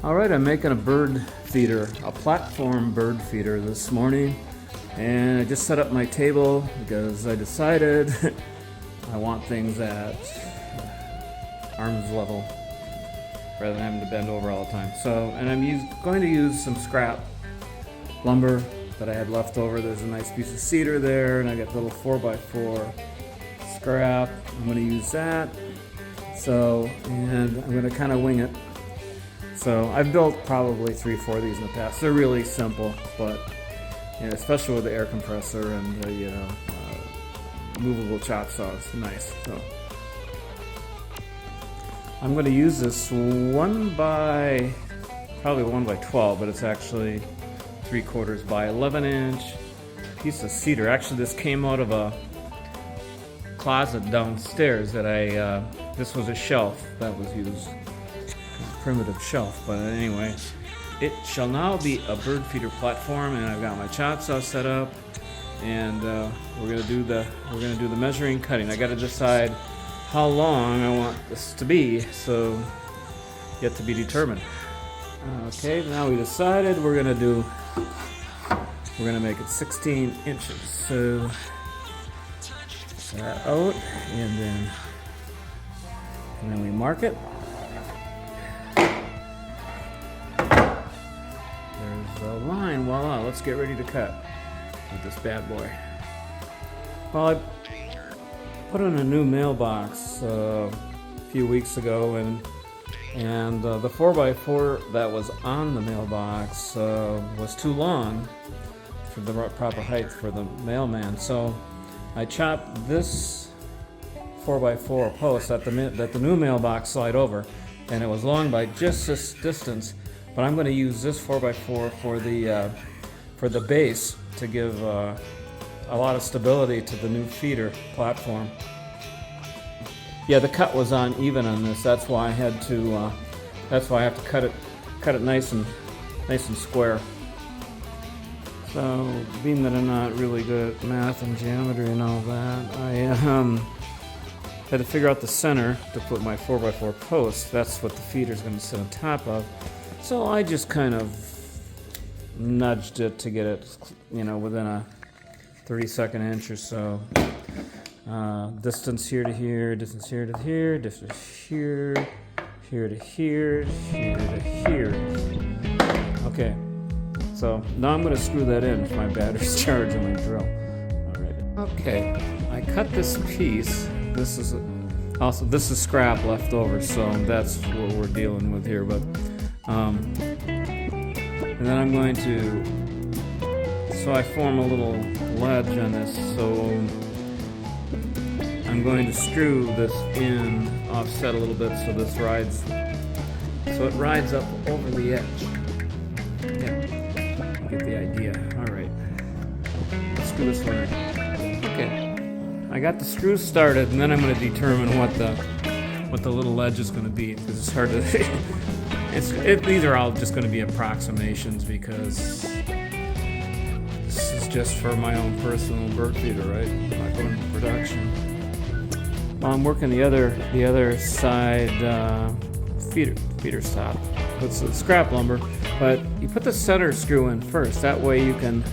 Alright, I'm making a bird feeder, a platform bird feeder this morning, and I just set up my table because I decided I want things at arm's level rather than having to bend over all the time. So, and I'm going to use some scrap lumber that I had left over. There's a nice piece of cedar there, and I got little 4x4 scrap. I'm going to use that. So, and I'm going to kind of wing it. So I've built probably 3-4 of these in the past. They're really simple, but especially with the air compressor and the movable chop saw, it's nice. So I'm going to use this probably 1 by 12, but it's actually 3/4 by 11 inch piece of cedar. Actually, this came out of a closet downstairs that this was a shelf that was used. Primitive shelf, but anyway, it shall now be a bird feeder platform, and I've got my chop saw set up, and we're gonna do the measuring cutting. I got to decide how long I want this to be, so yet to be determined. Okay, now we decided we're gonna make it 16 inches. So that out, and then we mark it. The line, voila, let's get ready to cut with this bad boy. Well, I put in a new mailbox a few weeks ago, and the 4x4 that was on the mailbox was too long for the proper height for the mailman. So I chopped this 4x4 post that the new mailbox slide over, and it was long by just this distance. But I'm going to use this 4x4 for the base to give a lot of stability to the new feeder platform. Yeah, the cut was uneven on this. That's why I had to. That's why I have to cut it nice and square. So, being that I'm not really good at math and geometry and all that, I had to figure out the center to put my 4x4 post. That's what the feeder's going to sit on top of. So I just kind of nudged it to get it, within a 32nd inch or so. Distance here to here, distance here to here, distance here to here, here to here. Okay, so now I'm going to screw that in if my battery's charged on my drill. All right. Okay, I cut this piece. This is scrap left over, so that's what we're dealing with here. But and then I'm going to, so I form a little ledge on this, so I'm going to screw this in, offset a little bit so it rides up over the edge. Yeah, you get the idea. Alright, let's screw this one in. Okay, I got the screws started, and then I'm going to determine what the little ledge is going to be, because it's hard to these are all just going to be approximations, because this is just for my own personal bird feeder, right? I'm not going into production. Well, I'm working the other side feeder stop with some scrap lumber, but you put the center screw in first. That way you can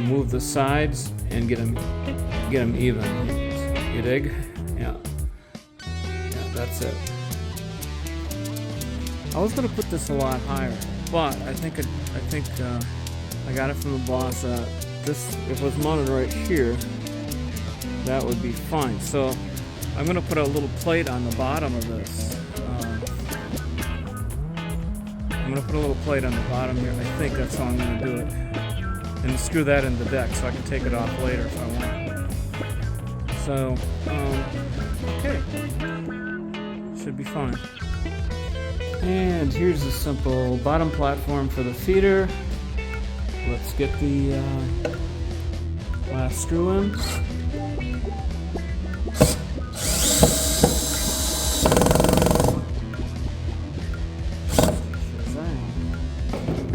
move the sides and get them even. You dig? Yeah, that's it. I was going to put this a lot higher, but I think I got it from the boss that this, if it was mounted right here, that would be fine. So I'm going to put a little plate on the bottom of this. I'm going to put a little plate on the bottom here. I think that's how I'm going to do it. And screw that in the deck so I can take it off later if I want. So, okay. Should be fine. And here's a simple bottom platform for the feeder. Let's get the last screw in.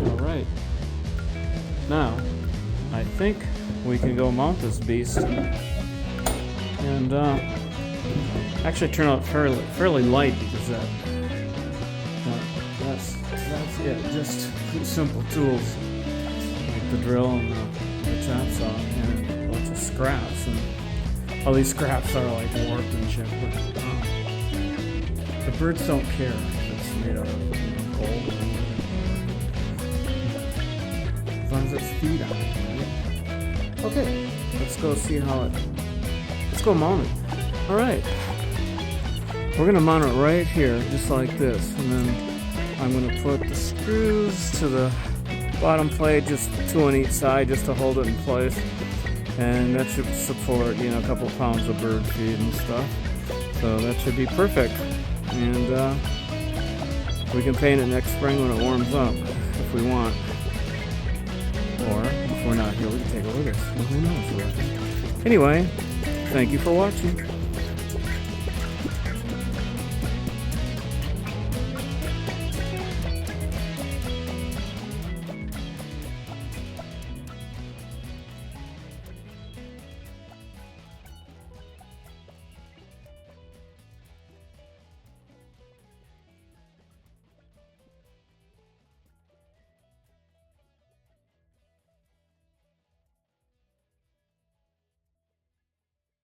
Alright. Now, I think we can go mount this beast. And actually turn out fairly light, because that's Yeah, just simple tools like the drill and the chop saw and a bunch of scraps. And all these scraps are like warped and shit. But the birds don't care if it's made out of gold. As long as it's feed on it. Right? Okay, let's go see how it. Let's go mount it. All right. We're gonna mount it right here, just like this, and then I'm gonna put the screws to the bottom plate, just 2 on each side, just to hold it in place, and that should support, you know, a couple pounds of bird feed and stuff. So that should be perfect, and we can paint it next spring when it warms up, if we want, or if we're not here, we can take a look at it. Who knows? Anyway, thank you for watching.